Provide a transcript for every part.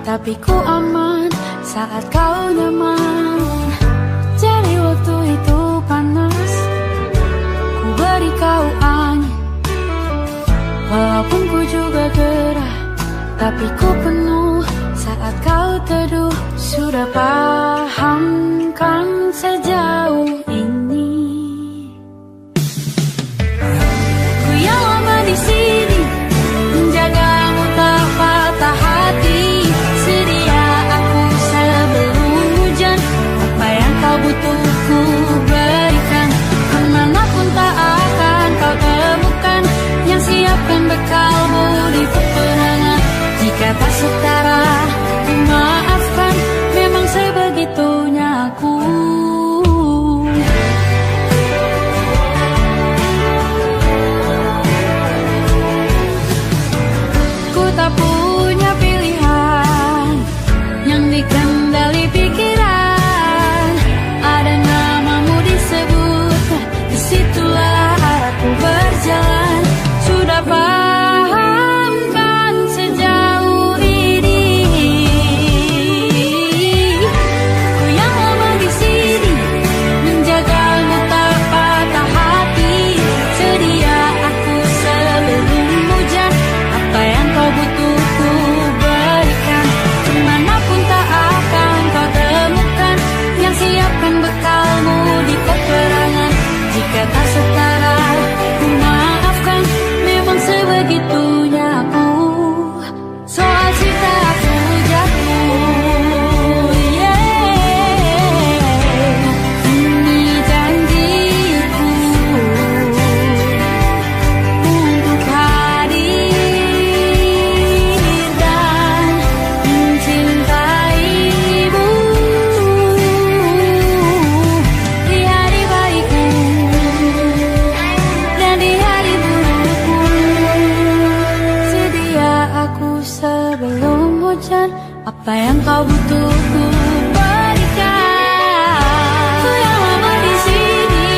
tapi ku aman saat kau nyaman. Jadi waktu itu panas, ku beri kau angin. Walaupun ku juga gerah, tapi ku penuh saat kau teduh. Sudah paham kan sejauh ini? Ku yang lama di sini, menjagamu tak patah hati. Sedia aku sebelum hujan, apa yang kau butuh ku berikan. Kemanapun tak akan kau temukan yang siapkan bekalmu di peperangan. Jika tak setara, ku maafkan, memang sebegitunya aku. Ku tak punya pilihan yang dikendali pikiran. Ada namamu disebut, disitulah aku berjalan. Sudah paham kan sejauh ini? Ku yang lama di sini, menjagamu tak patah hati. Sedia aku sebelum hujan, apa yang kau butuh ku berikan. Kemanapun tak akan kau temukan yang siapkan bekalmu di peperangan. Jika tak setara, ku maafkan, memang sebegitunya aku. Soal cinta aku jatuh, yeah. Ini janjiku untuk hadir dan mencintaimu di hari baikku dan di hari burukku. Sedia aku sebelum hujan, apa yang kau butuh ku berikan. Ku yang lama di sini,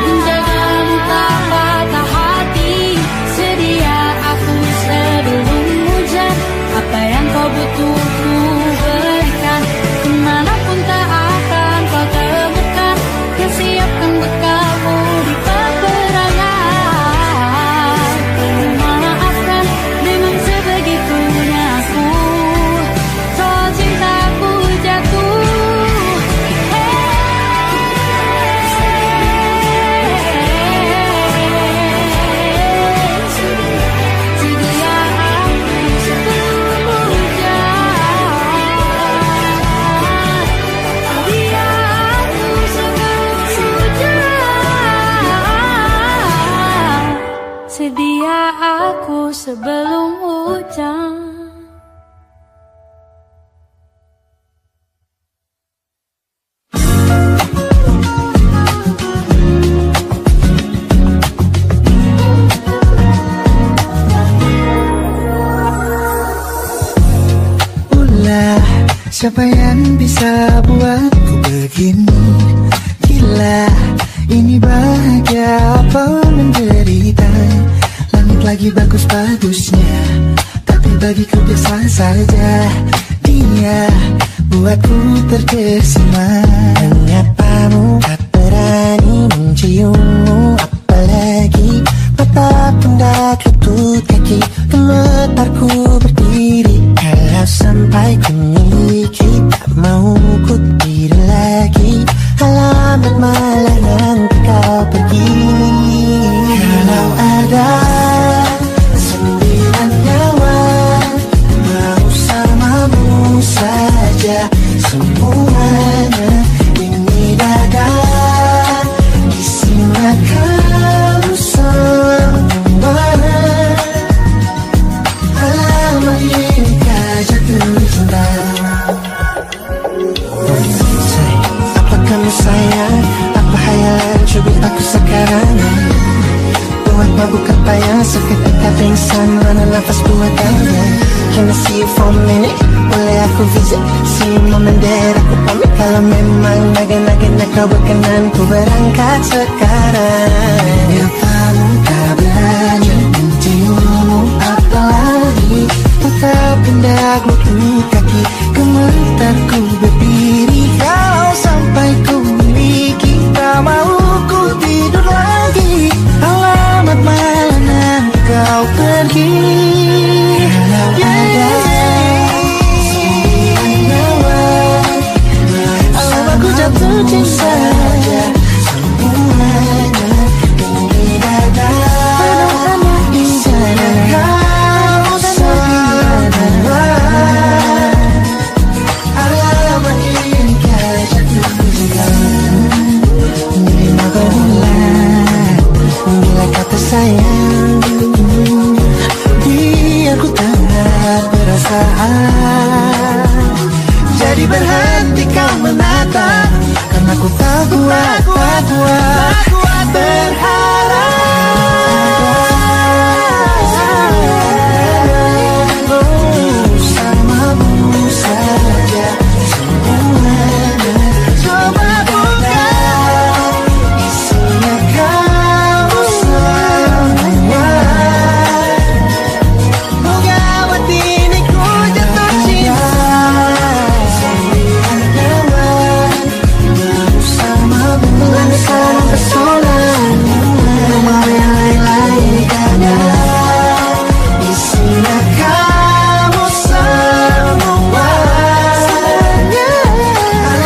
menjagamu tak patah hati. Sedia aku sebelum hujan, apa yang kau butuh ku berikan. Kemanapun tak akan kau temukan yang siapkan bekalmu di peperangan. Maafkan, memang sebegitunya aku. Soal cintaku jatuh, sedia aku sebelum hujan. Sedia aku sebelum hujan. Sedia aku sebelum hujan. Ulah, siapa yang bisa buatku begini? Gila, ini bahagia apa menderita? Langit lagi bagus-bagusnya, tapi bagiku biasa saja. Dia buatku terkesima. Menyapamu tak berani menciummu, apalagi mata pundak lutut kaki. Gemetarku berdiri kalau sampai ku miliki. Tak mau ku tidur lagi, alamat malah nanti kau pergi. Kalau ada 9 nyawa, mau samamu saja semuanya. Ini dada isinya kamu semua. Alamat ini jatuh cinta. Apa kamu sayang? Apa hayalan cubit aku sekarang? Buat mabuk apa yang seketika pingsan, mana nafas buatannya? Can I see you for a minute? Boleh aku visit? See you moment there, aku pamit. Kalau memang naga-naga kau berkenan, ku berangkat sekarang. Nyapamu tak berani menciummu, apalagi tetap pindah lutut kaki. Jadi berhenti kau menatap, karena ku tak kuat berharap. Bersamamu saja semuanya. Coba buka, isinya kamu semua. Moga hati ini ku jatuh cinta. Bersamamu pesona, mau yang lain-lain ada. Isinya kamu semua.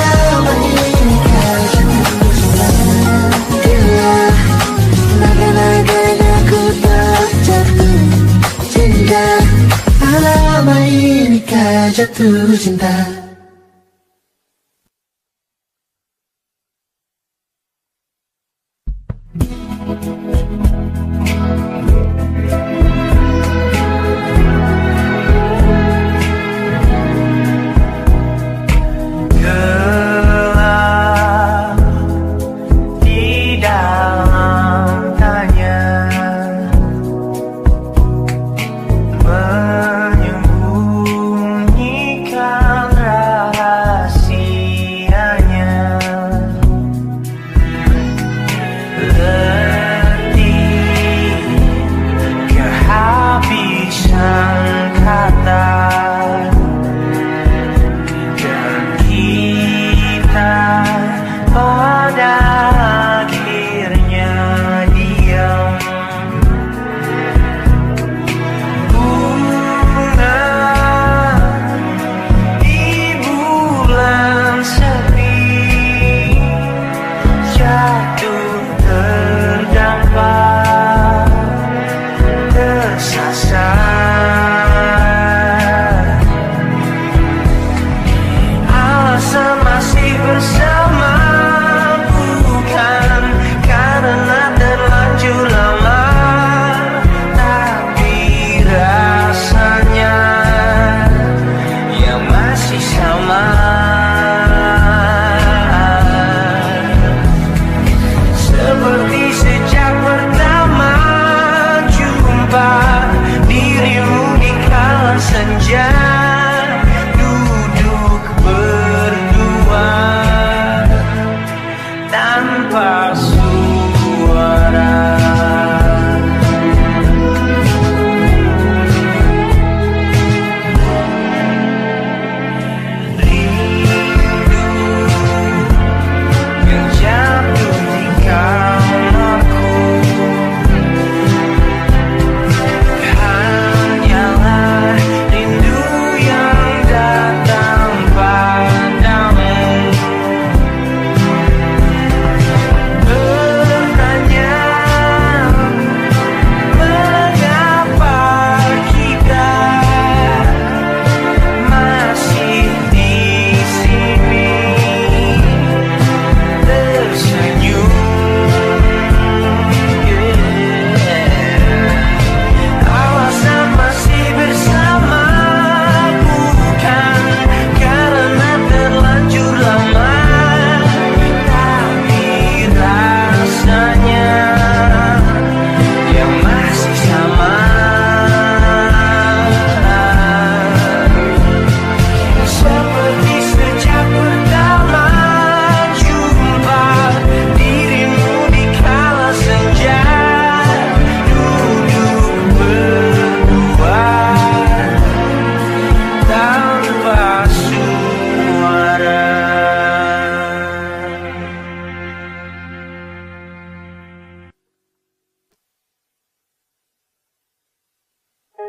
Lama ini kau jatuh cinta. Naga-naganya ku tak jatuh cinta. Lama ini kau jatuh cinta.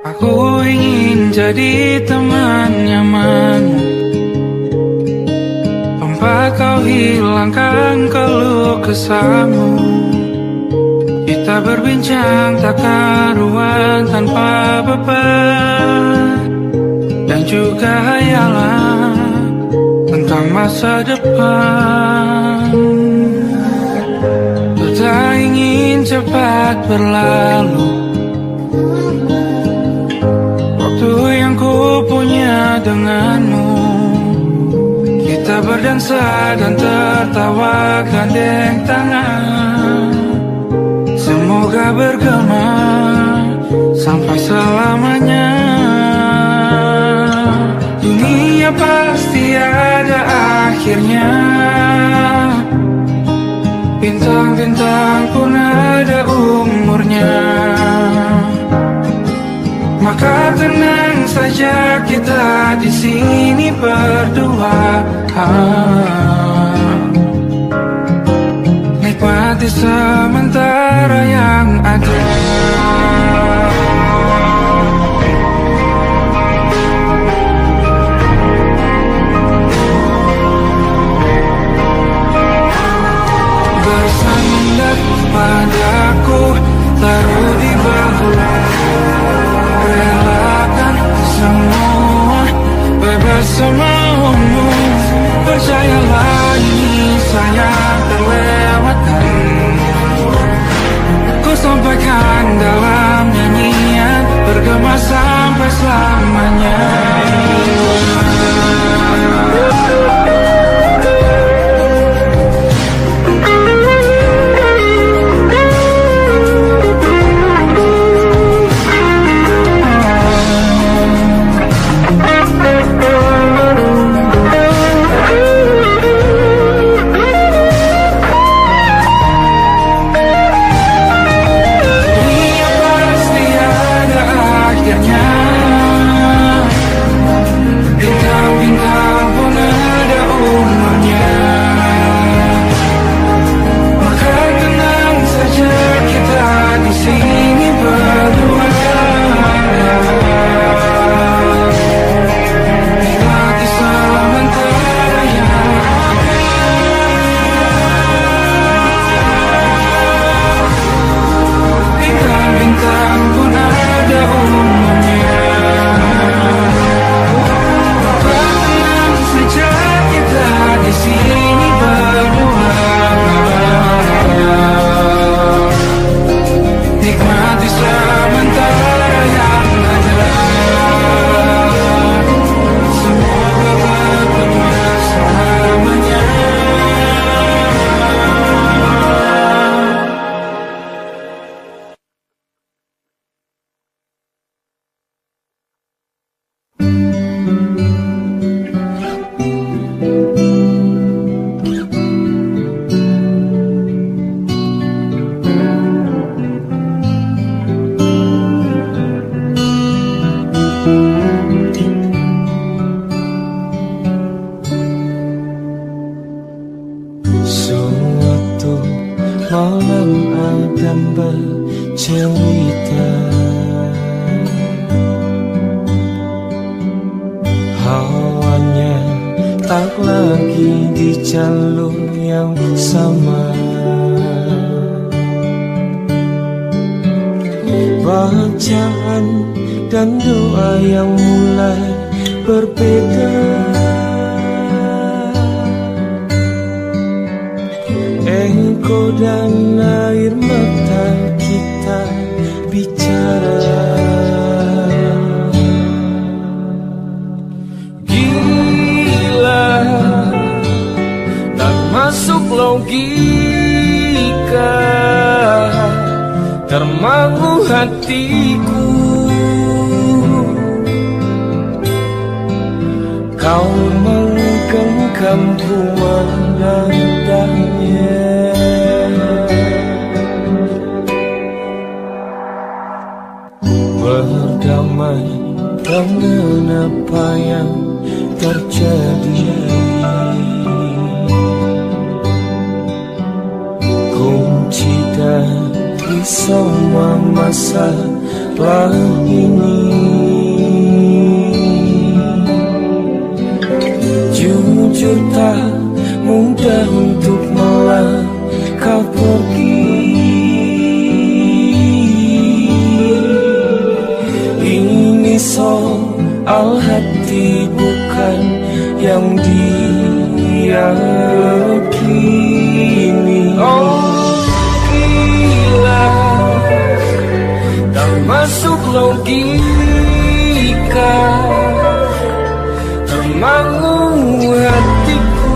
Aku ingin jadi teman nyaman, tempat kau hilangkan keluh kesahmu. Kita berbincang tak karuan tanpa beban, dan juga hayalan tentang masa depan. Ku tak ingin cepat berlalu, waktu yang ku punya denganmu. Kita berdansa dan tertawa gandeng tangan. Semoga bergema sampai selamanya. Dunia pasti ada akhirnya. Bintang-bintang pun ada umurnya. Maka tenang saja kita di sini berdua. Nikmati sementara yang ada. Bersandar padaku, taruh di bahu. Relakan semua, bebas semaumu. Percayalah ini saya terlewatkan. Ku sampaikan dalam nyanyian, bergema sampai selamanya. Termangu hatiku, kau menggenggamku menandanya. Berdamai dengan apa yang terjadi, kunci dari semua masalah ini. Jujur tak mudah untuk melangkah pergi. Ini soal hati bukan yang diyakini. Oh gila, tak masuk logika. mau hatiku.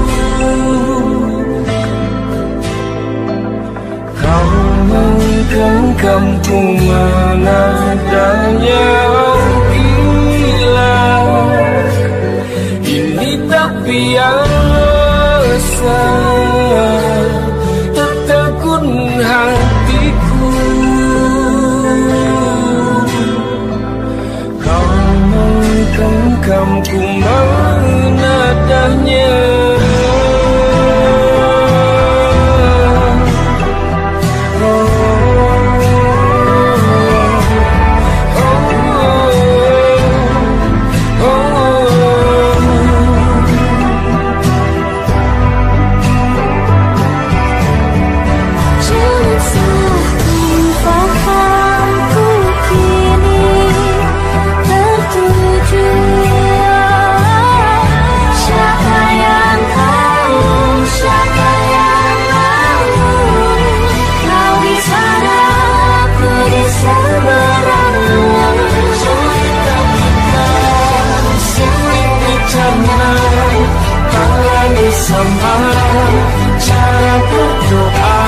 Kau menggenggam mana adanya gila. Ini tak biasa, tertegun hatiku. Kau menggenggamku mana adanya. Sama cara berdoa,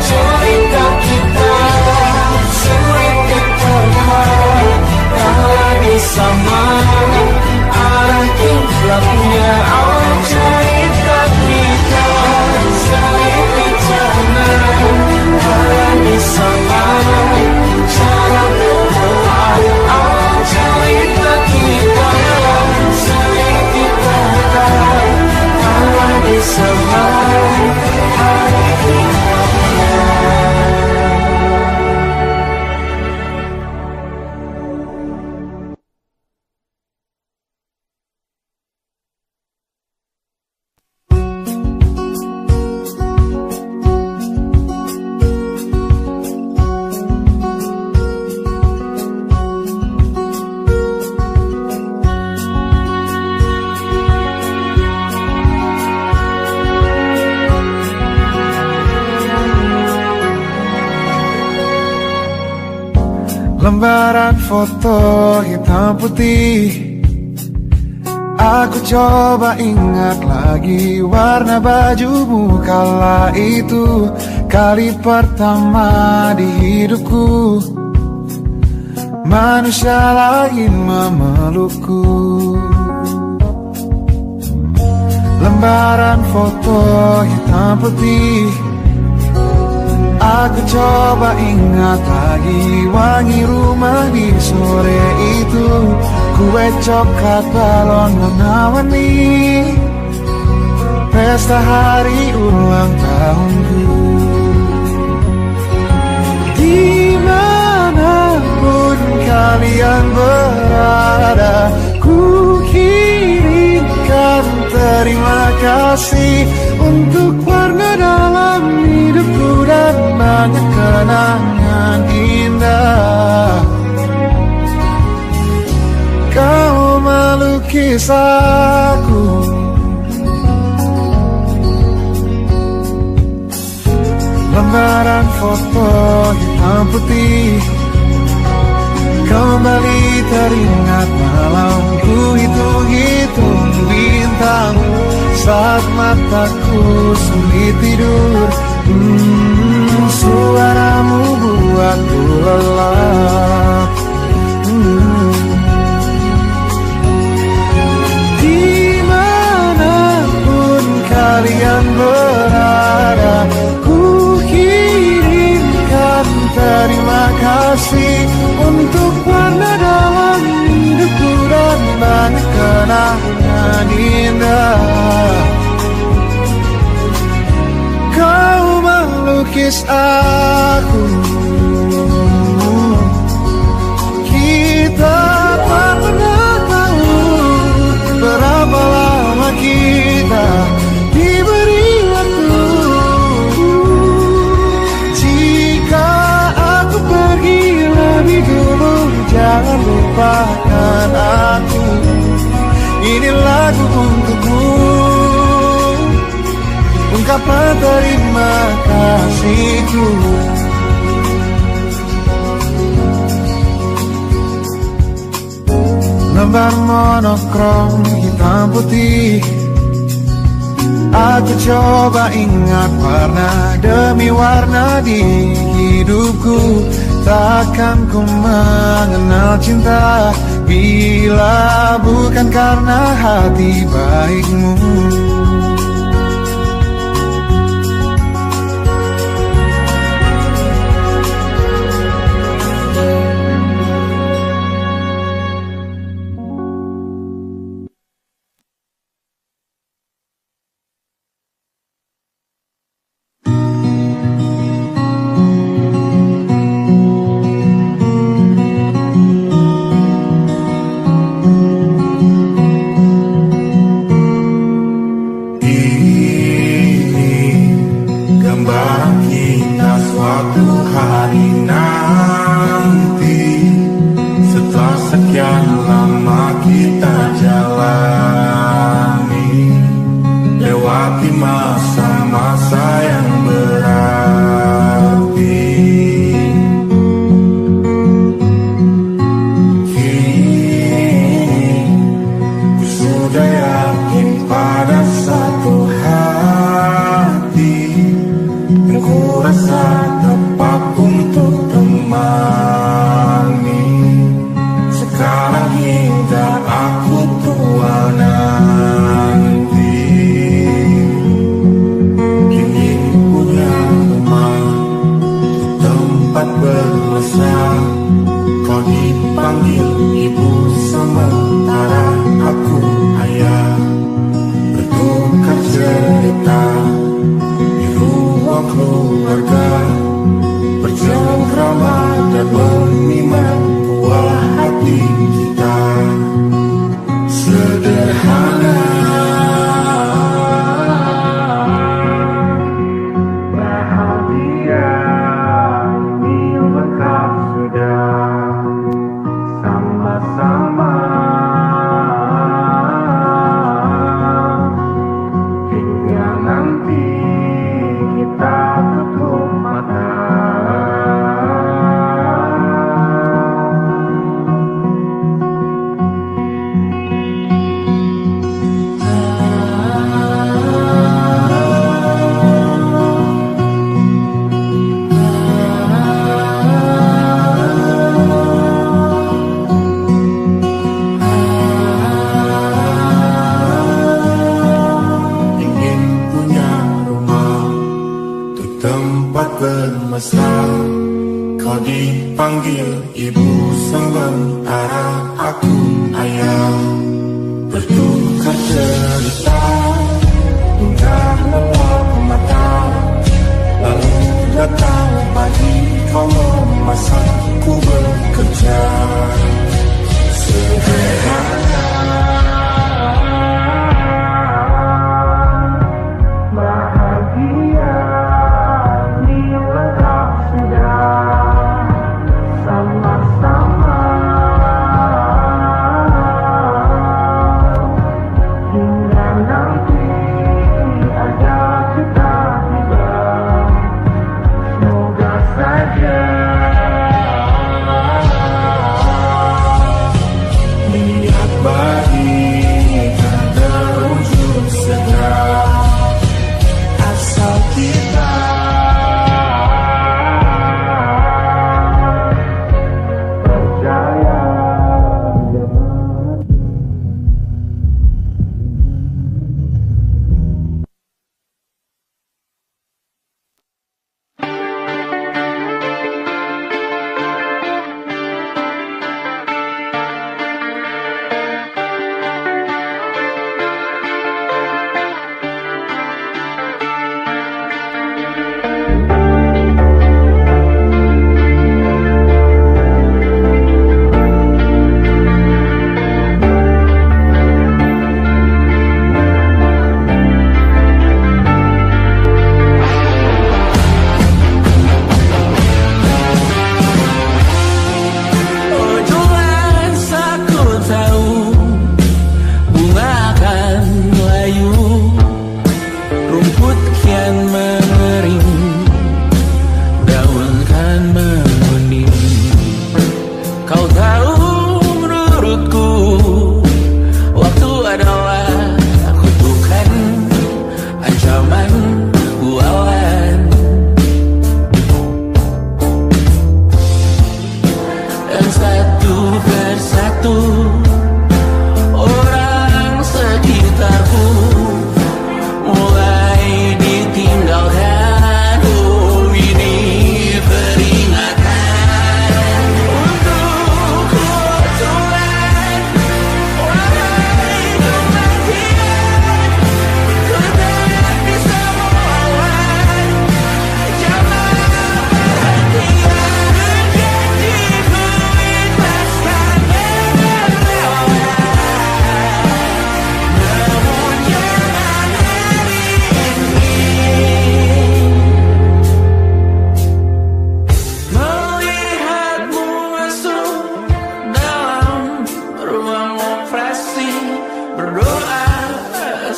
cerita kita sulit diterima. Tak sama arah kiblahnya, oh cerita kita sulit dicerna. Tak sama cara berdoa, oh cerita kita sulit diterima. Sama lembaran foto hitam putih. Aku coba ingat lagi warna bajumu kala itu, kali pertama di hidupku manusia lain memelukku. Lembaran foto hitam putih. Aku coba ingat lagi wangi rumah di sore itu, kue coklat balon warna-warni, pesta hari ulang tahunku. Dimanapun kalian berada, ku kirimkan terima kasih untuk warna dalam hidupku dan banyak kenangan indah. Kau melukis aku, lembaran foto hitam putih. Kembali teringat malamku hitung-hitung bintang saat mataku sulit tidur. Suaramu buatku lelah. Dimanapun kalian berada, ku kirimkan terima kasih untuk warna dalam hidupku dan banyak kenangan indah. Kau melukis aku, kita tak pernah tahu berapa lama kita diberi waktu. Jika aku pergi lebih dulu, jangan lupakan aku. Ini lagu untukmu, ungkapan terima kasihku. Lembar monokrom hitam putih. Aku coba ingat warna demi warna di hidupku. Takkan ku mengenal cinta bila bukan karena hati baikmu. Hingga nanti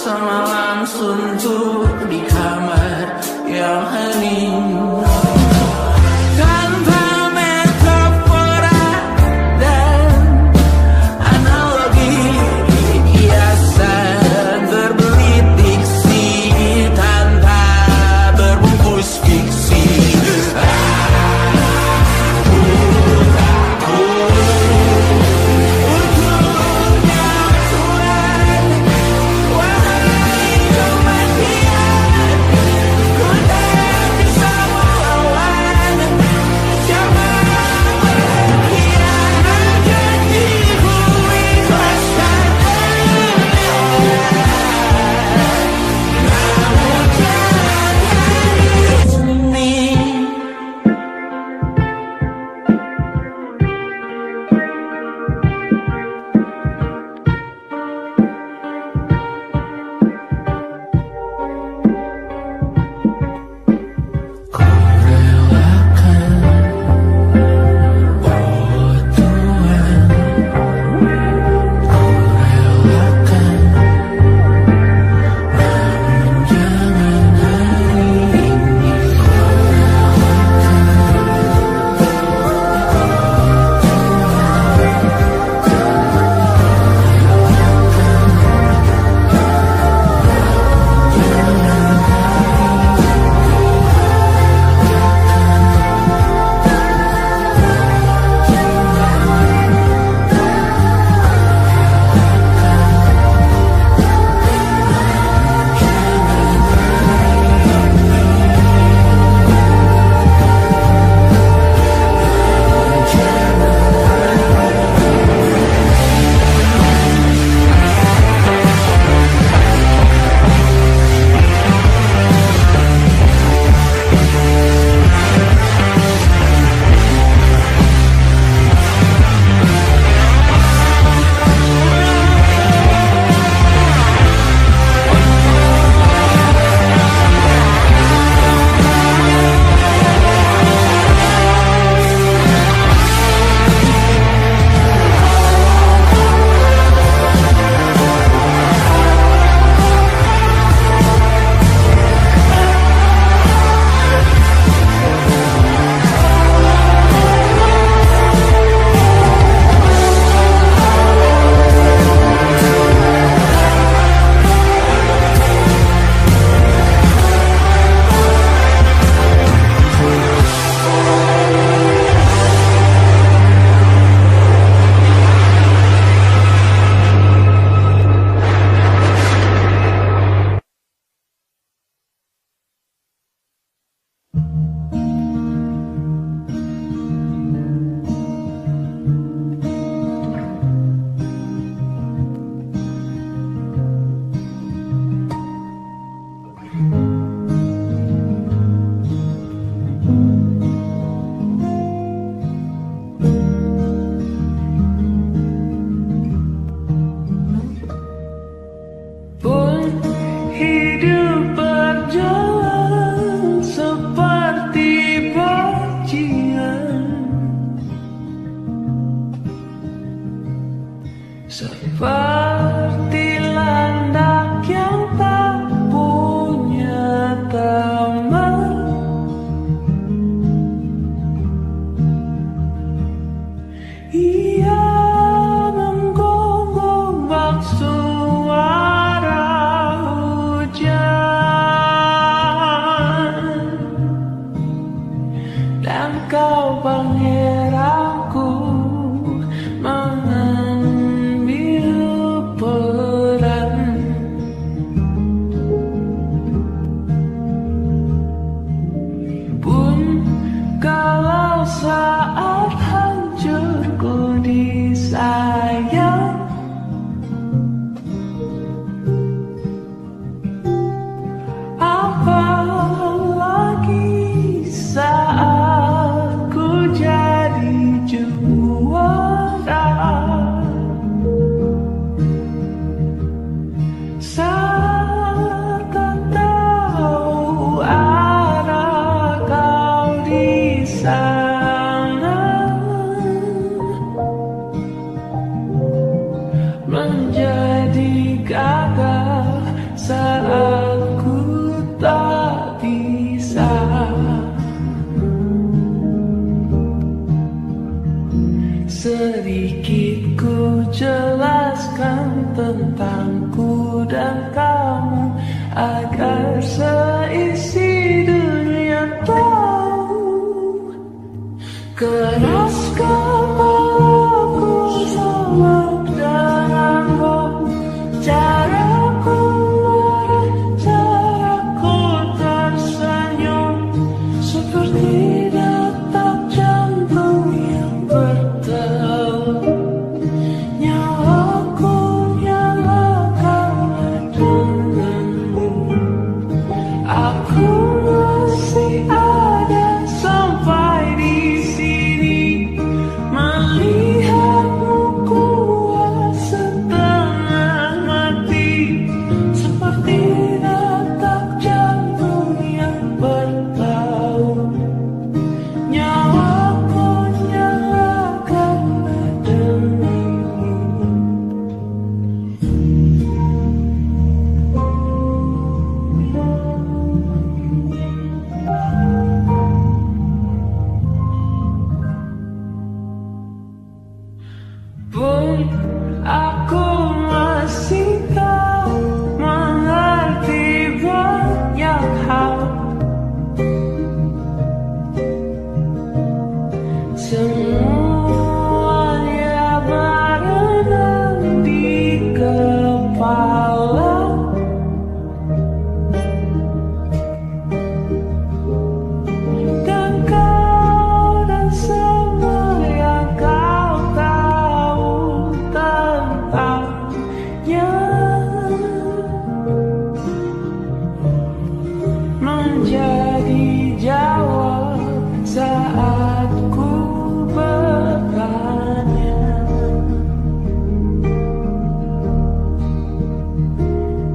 semalam suntuk di kamar yang hening. Tanpa metafora dan analogi, hiasan berbelit diksi tanpa berbungkus fiksi. Ku tak bisa kamu, agar seisi dunia tahu. Keras kepalaku sama denganmu, caraku marah, caraku tersenyum, seperti detak jantung yang berdebar. Nyawaku nyalakan denganmu, aku masih ada sampai di sini, melihatmu kuat setengah mati, seperti detak jantung yang bertaut. Nyawaku nyalakan denganmu. Pun aku masih tak mengerti banyak hal, semuanya berenang di kepala. Dan kau dan semua yang kau tahu tentangnya menjadi jawab saat ku bertanya.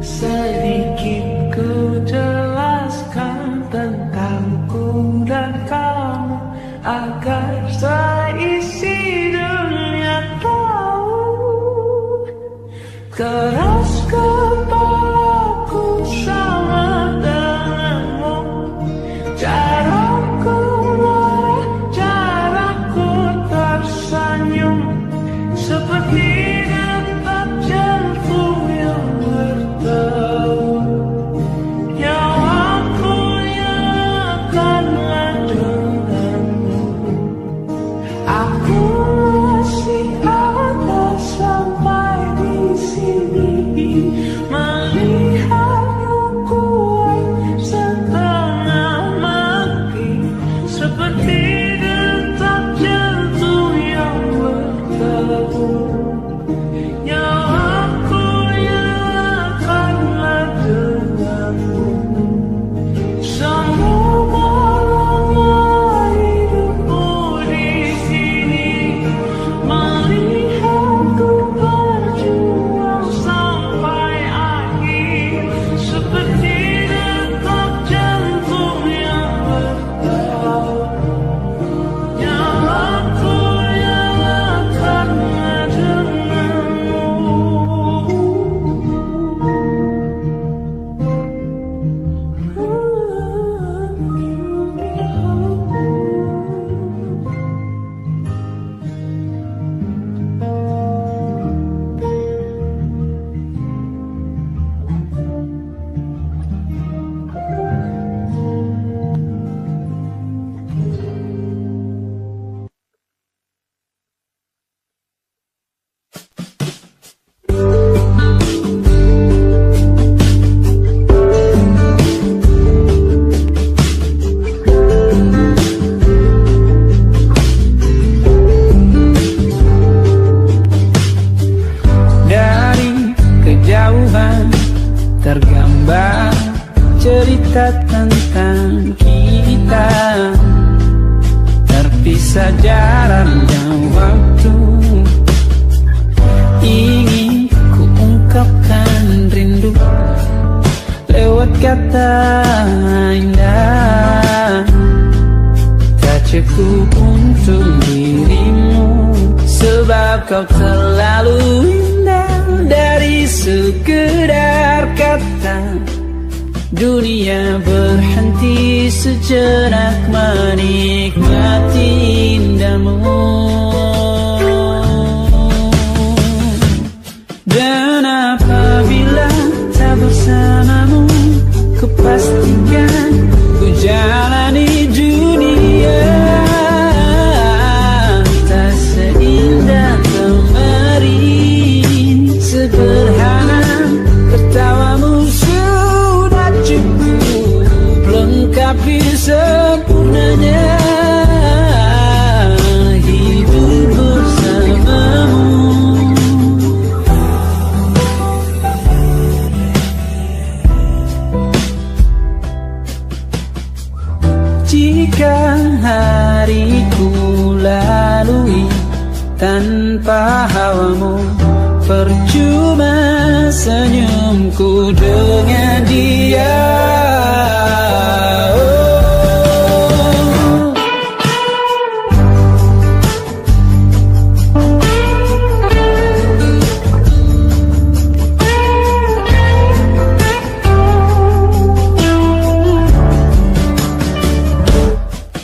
Sedikit ku jelaskan tentangku dan kamu, agar seisi dunia tahu. Keras kepalaku sama denganmu, caraku marah, caraku tersenyum, seperti detak jantung yang bertaut. Nyawaku nyalakanlah denganmu, aku masih ada sampai di sini, melihatmu kuat setengah mati, seperti detak jantung yang bertaut. Nyawaku nyalakanlah denganmu, semoga lama hidupmu di sini, melihatku berjuang sampai akhir, seperti detak jantung yang bertaut. Nyawaku nyalakanlah denganmu. Dari kejauhan tergambar cerita tentang kita, terpisah jarak dan waktu. Ingin ku ungkapkan rindu lewat kata indah, tak cukup untuk dirimu, sebab kau terlalu indah. Dari sekedar kata, dunia berhenti sejenak menikmati indahmu. Dan apabila tak tanpa hawamu. Percuma senyumku dengan dia.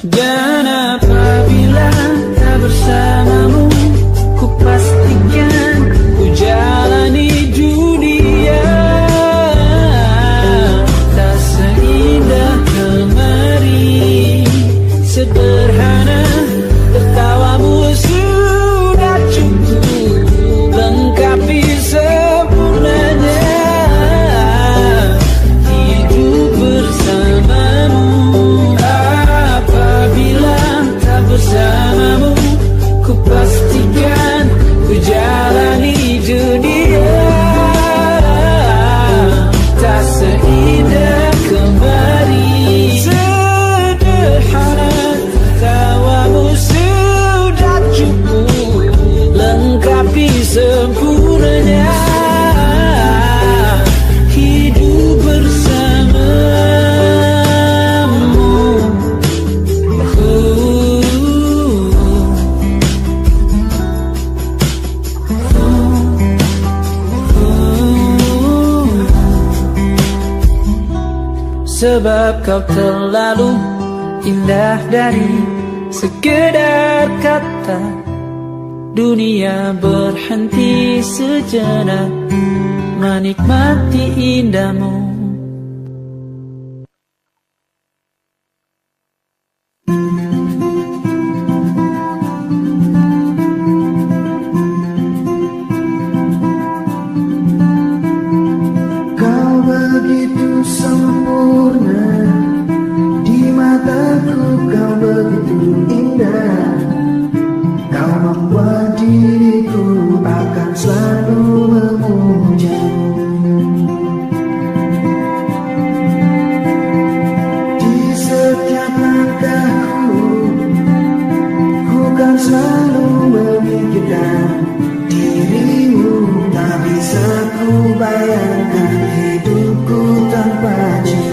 Dan apabila tak bersamamu, ku pastikan ku jalani dunia tak seindah kemarin. Sederhana tertawamu sudah cukup lengkapi sempurnanya hidup bersamamu. Apabila tak bersamamu, ku pastikan ku jalani dunia tak seindah kemarin. Sederhana tawamu sudah cukup lengkapi sempurnanya hidup bersamamu. Sebab kau terlalu indah dari sekedar kata. Dunia berhenti sejenak menikmati indahmu. Kau begitu sempurna, di mataku kau begitu indah. Kau membuat diriku akan selalu memujamu. Di setiap langkahku, ku kan selalu memikirkan dirimu. Tak bisa ku bayangkan hidupku tanpa cinta.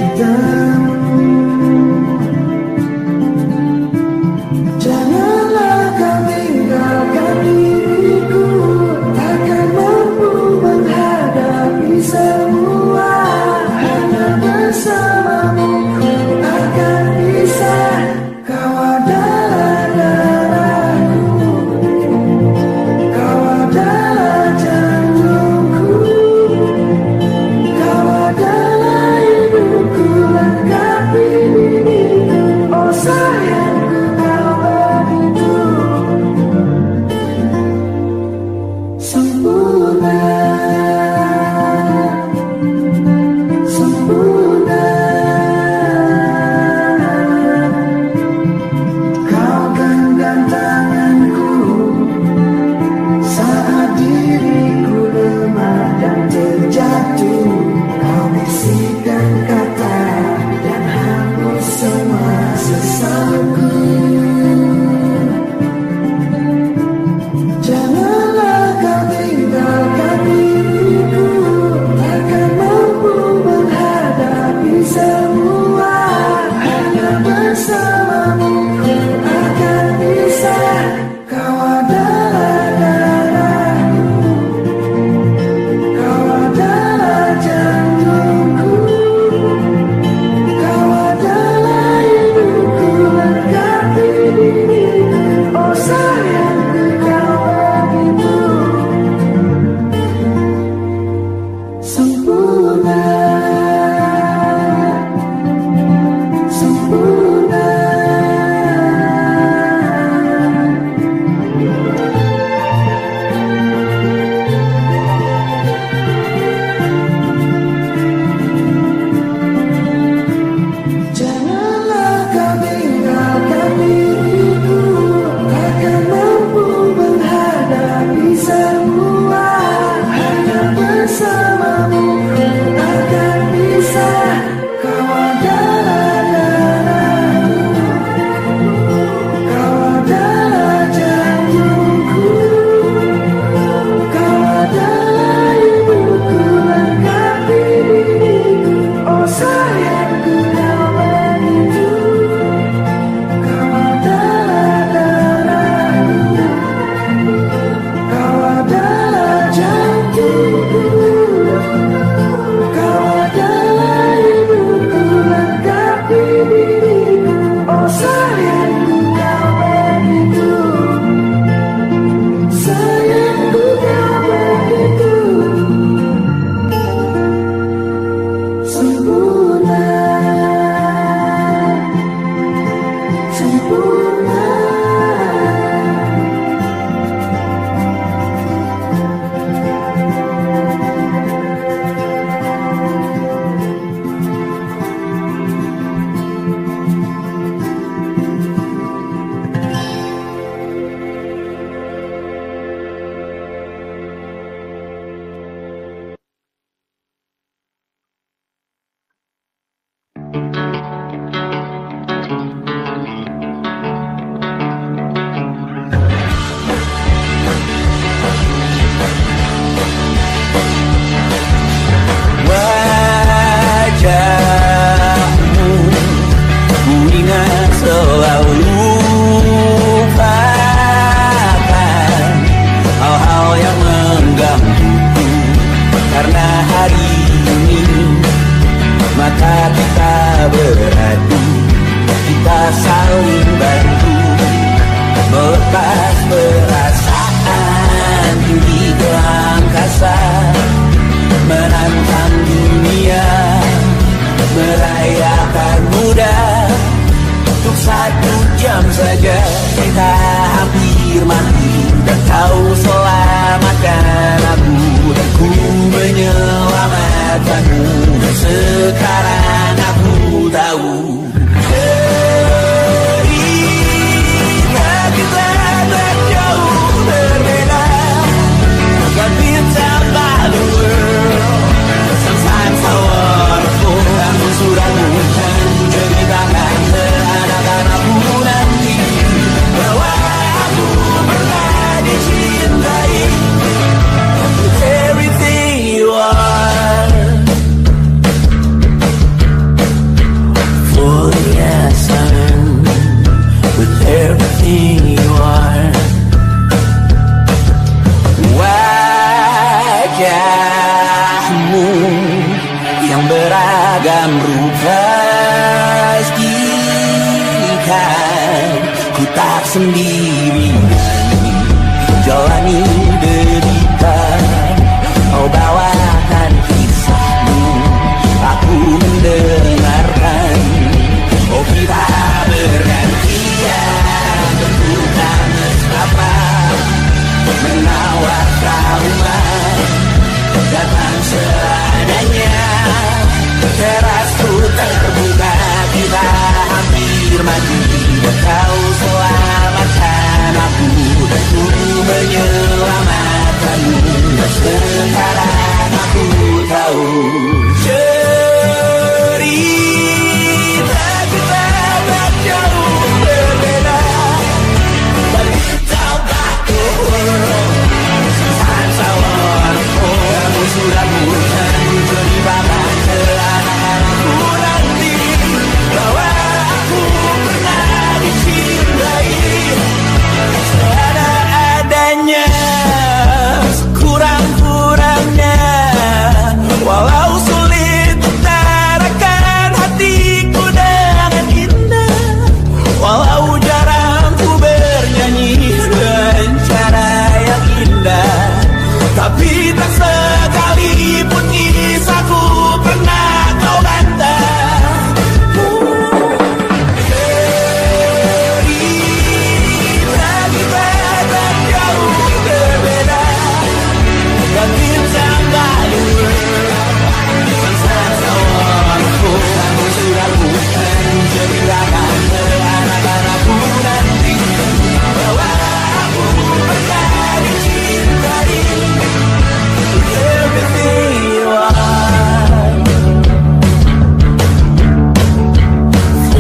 kita hampir mati, dan kau selamatkan aku, dan ku menyelamatkanmu. Dan sekarang aku tahu cerita kita tak jauh berbeda. But bintang by the world, sometimes so wonderful. Kamu sudah bukan ceritakan ke anak-anakku nanti bahwa aku pernah dicintai with everything you are. For yes, I'm with everything you are. Wajahmu yang beragam rupa, istikan ku tak sendirian jalani derita. Kau bawakan kisahmu, aku mendengarkan. Oh kita bergantian bertukar mesra, menawar trauma, datang seadanya. Terasku terbuka, kita hampir mati, dan kau selamatkan aku, dan ku menyelamatkanmu. Dan sekarang aku tahu cerita kita tak jauh berbeda. But it's all about the world. Sometimes I wanna fall. Kamu sudah bukan ceritakan ke anak-anakku nanti bahwa aku pernah dicintai seadanya, sekurang-kurangnya. Walau sulit utarakan hatiku dengan indah, walau jarang ku bernyanyi dengan cara yang indah, tapi tak sekalipun kisahku pernah kau bantah. Cerita kita tak jauh berbeda, dan bintang bayu sometimes so wonderful. Kamu sudah bukan ceritakan ke anak-anakku nanti bahwa aku pernah dicintai with everything you are.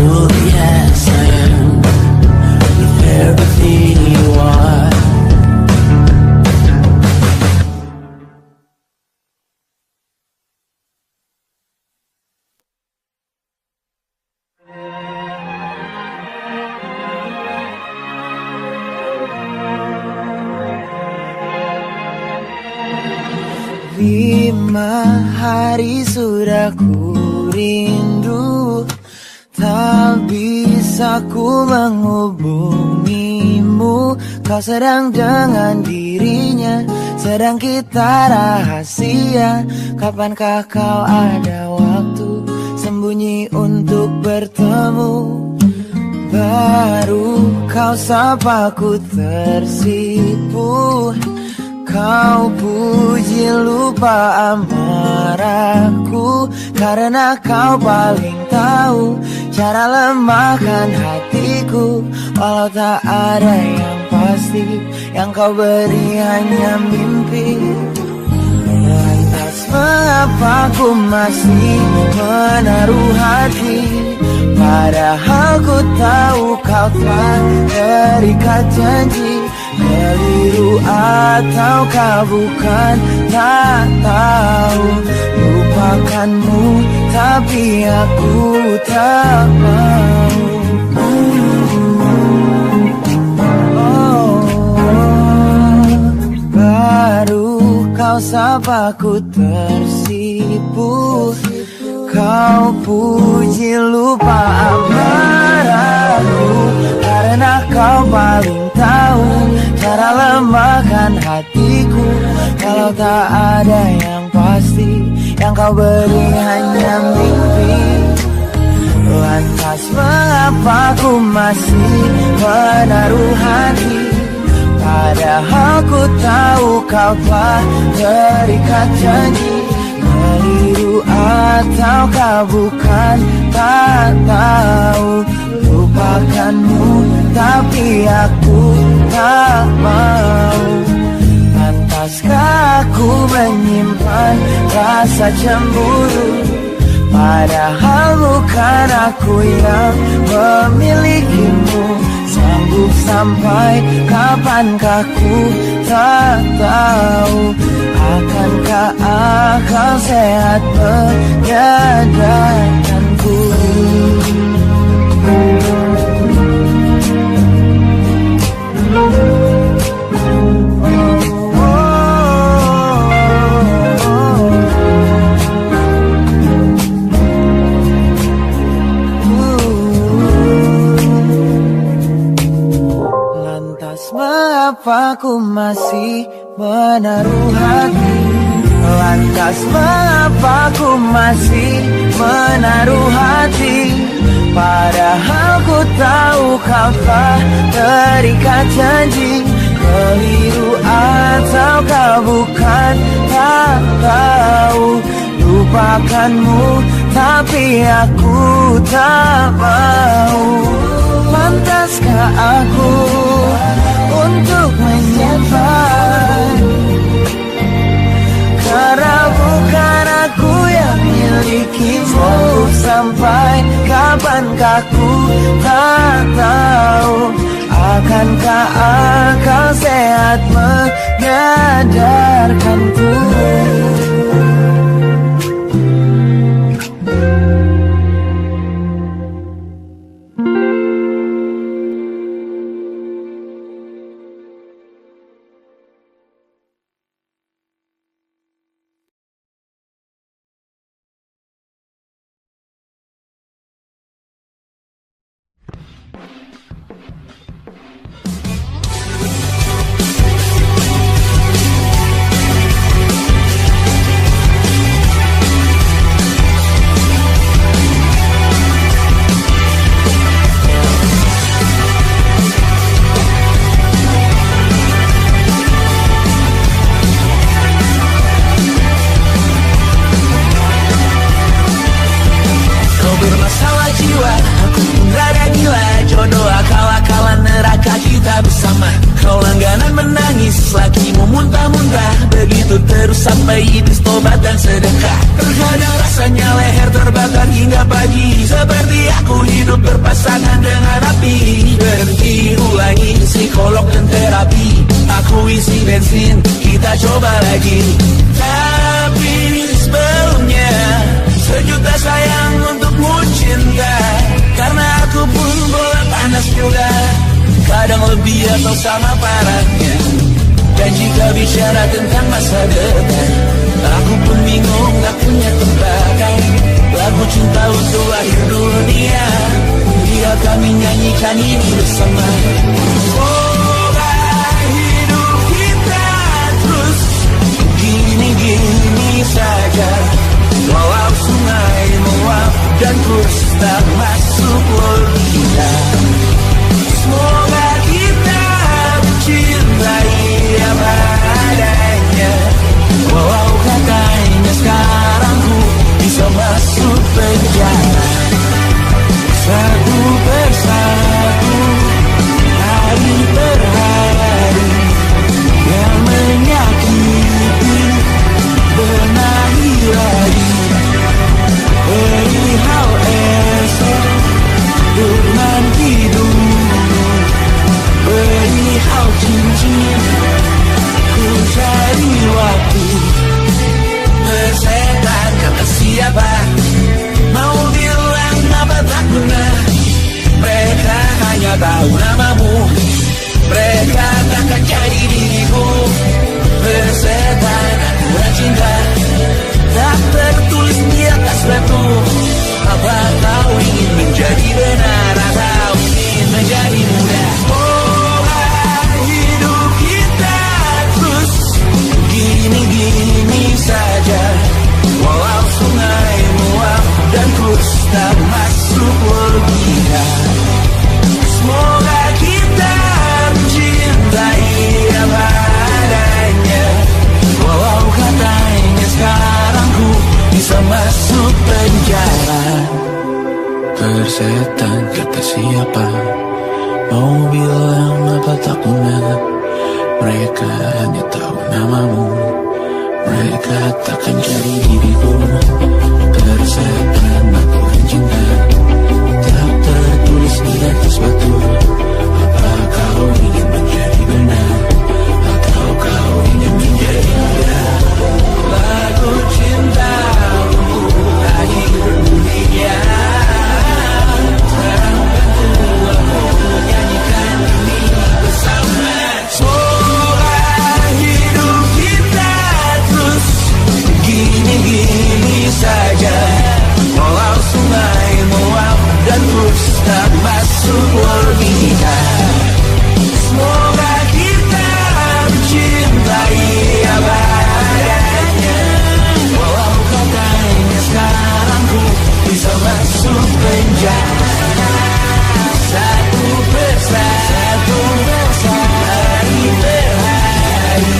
Oh yes I am with everything you are. Lima hari sudah ku rindu, tak bisa ku menghubungimu. Kau sedang dengan dirinya, sedang kita rahasia. Kapankah kau ada waktu sembunyi untuk bertemu? Baru kau sapa ku tersipu. Kau puji lupa amarahku, karena kau paling tahu cara lemahkan hatiku. Walau tak ada yang pasti, yang kau beri hanya mimpi. Lantas mengapa ku masih menaruh hati, padahal ku tahu kau telah terikat janji. Keliru ataukah bukan, tak tahu. Lupakanmu tapi aku tak mau. Baru kau sapa ku tersipu. Kau puji lupa amarahku, karena kau paling tahu cara lemahkan hatiku. Kalau tak ada yang pasti, yang kau beri hanya mimpi. Lantas mengapa mengapa ku masih menaruh hati, padahal ku tahu kau telah terikat janji. Keliru ataukah bukan, tak tahu. Lupakanmu tapi aku tak mau. Pantaskah aku menyimpan rasa cemburu, padahal bukan aku yang memilikimu. Sanggup sampai kapankah ku tak tahu. Akankah akal sehat menyadarkanku? Lantas mengapa ku masih menaruh hati? Lantas mengapa ku masih menaruh hati? Padahal ku tahu kau telah terikat janji. Keliru ataukah bukan, tak tahu. Lupakanmu tapi aku tak mau. Pantaskah aku untuk menyimpan, karena bukan aku yang milikimu. Sampai kapankah ku tak tahu. Akankah akal sehat menyadarkanku? Sampai iblis tobat dan sedekah. Terkadang rasanya leher terbakar hingga pagi, seperti aku hidup berpasangan dengan api. Berhenti, ulangi psikolog dan terapi. Aku isi bensin, kita coba lagi. Tapi sebelumnya sejuta sayang untukmu cinta, karena aku pun bola panas juga, kadang lebih atau sama parahnya. Dan jika bicara tentang masa depan, aku pun bingung, gak punya tebakan. Lagu cinta untuk akhir dunia, biar kami nyanyikan ini bersama. Semoga hidup kita terus gini-gini saja, walau sungai meluap dan kurs tak masuk logika. Semoga kita mencintai apa adanya, walau katanya sekarang ku bisa masuk penjara. Satu persatu, hari per hari, yang menyakiti benahi lagi. Perihal esok, untuk nanti persetan kata siapa. Mau bilang apa tak guna, mereka hanya tahu namamu. Mereka takkan cari diriku. Persetan aku kan cinta, tak tertulis di atas batu. Apa kau ingin menjadi benar, atau kau ingin menjadi muda? Lagu cintamu akhir dunia. Gini-gini saja, walau sungai meluap dan terus tak masuk orbita. Semoga kita mencintai apa adanya, walau katanya sekarang ku bisa masuk penjara. Satu persatu hari per hari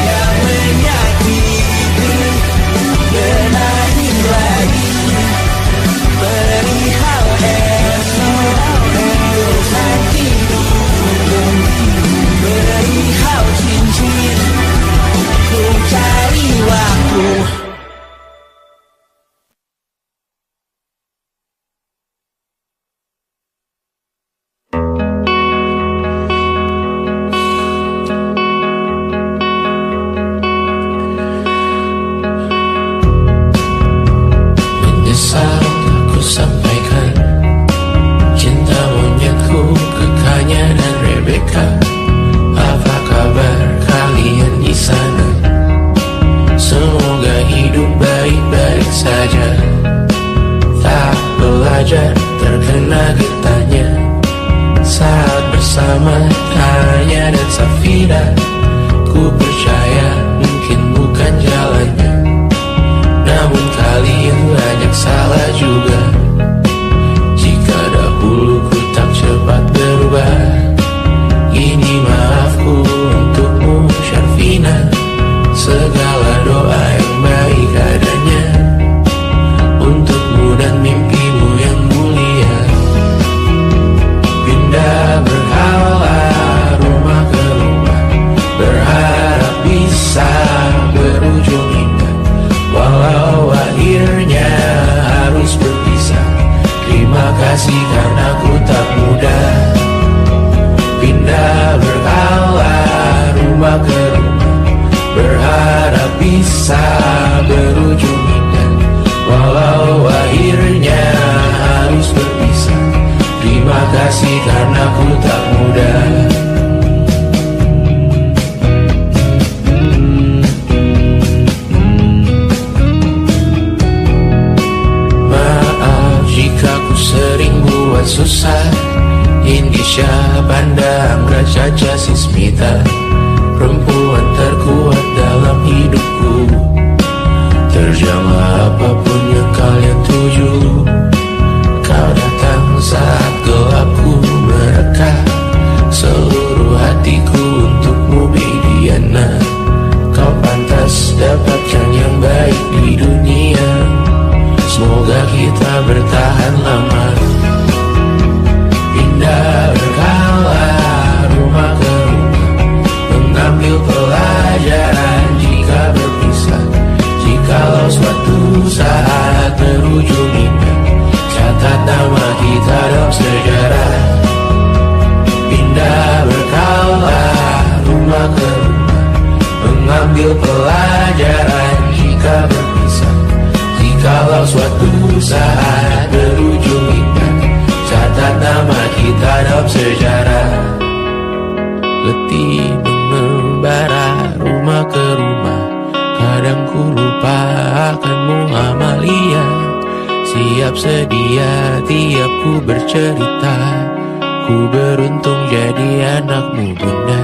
yang menyakiti. Benahi lagi perihal esok, dosa tidur, perihal cincin, ku cari waktu. Terkena getahnya saat bersama Tanya dan Safira. Ku percaya mungkin bukan jalannya, namun kalian banyak salah juga. Jika dahulu ku tak cepat berubah, ini maafku untukmu Syarfina. Segala doa yang baik adanya untukmu dan mimpimu yang mulia. Pindah berhala rumah ke rumah, berharap bisa berujung indah. Walau akhirnya harus berpisah, terima kasih karena ku tak mudah. Pindah berhala rumah ke rumah, berharap bisa berujung indah. Walau akhirnya harus berpisah, terima kasih karena ku tak mudah. Maaf jika ku sering buat susah. Indisha Banda Anggraja Jasismita, perempuan terkuat dalam hidupku. Terjanglah apapun yang kalian tuju. Kau datang saat gelapku mereka, seluruh hatiku untukmu Bidiana. Kau pantas dapatkan yang baik di dunia. Semoga kita bertahan lama. Pindah berkala rumah ke rumah, mengambil pelajaran jika berpisah. Jikalau suatu saat berujung indah, catat nama kita dalam sejarah. Pindah berkala rumah ke rumah, mengambil pelajaran jika berpisah. Jikalau suatu saat berujung indah, catat nama kita dalam sejarah. Letih mengembara rumah ke rumah, kadang ku lupa akanmu Amalia. Siap sedia tiap ku bercerita, ku beruntung jadi anakmu bunda.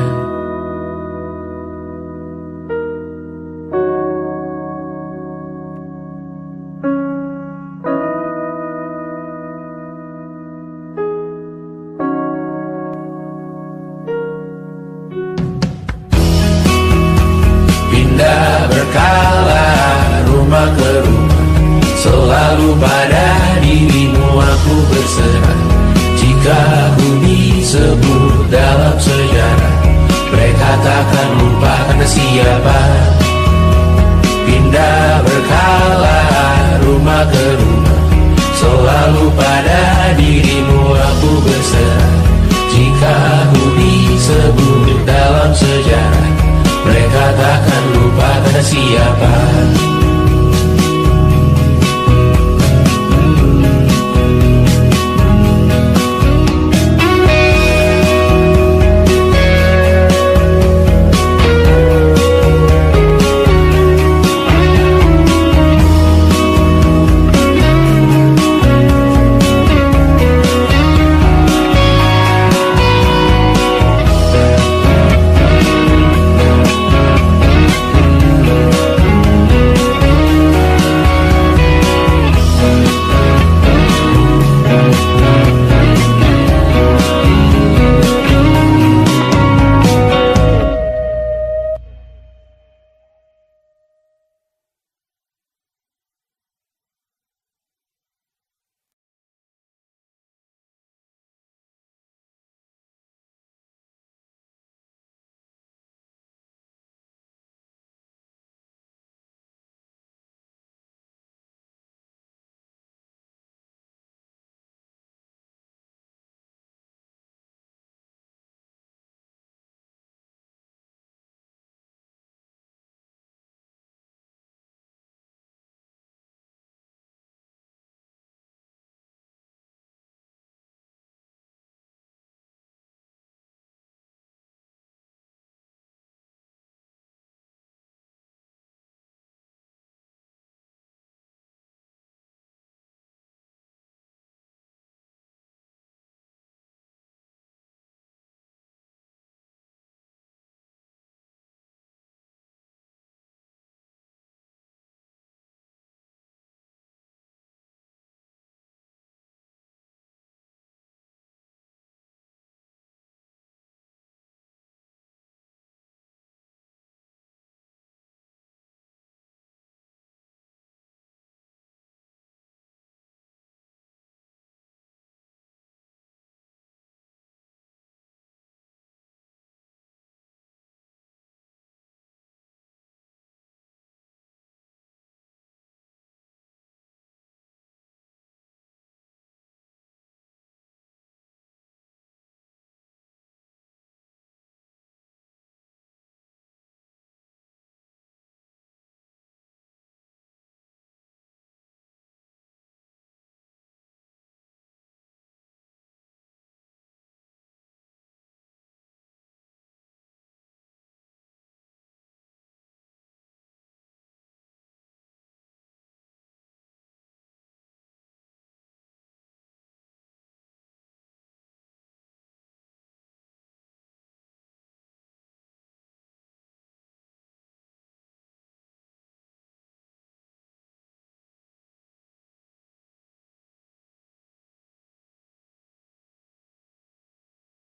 Berkala rumah ke rumah, selalu pada dirimu aku takkan lupa karena siapa. Pindah berkala rumah ke rumah, selalu pada dirimu aku berserah. Jika aku disebut dalam sejarah, mereka takkan lupa karena siapa.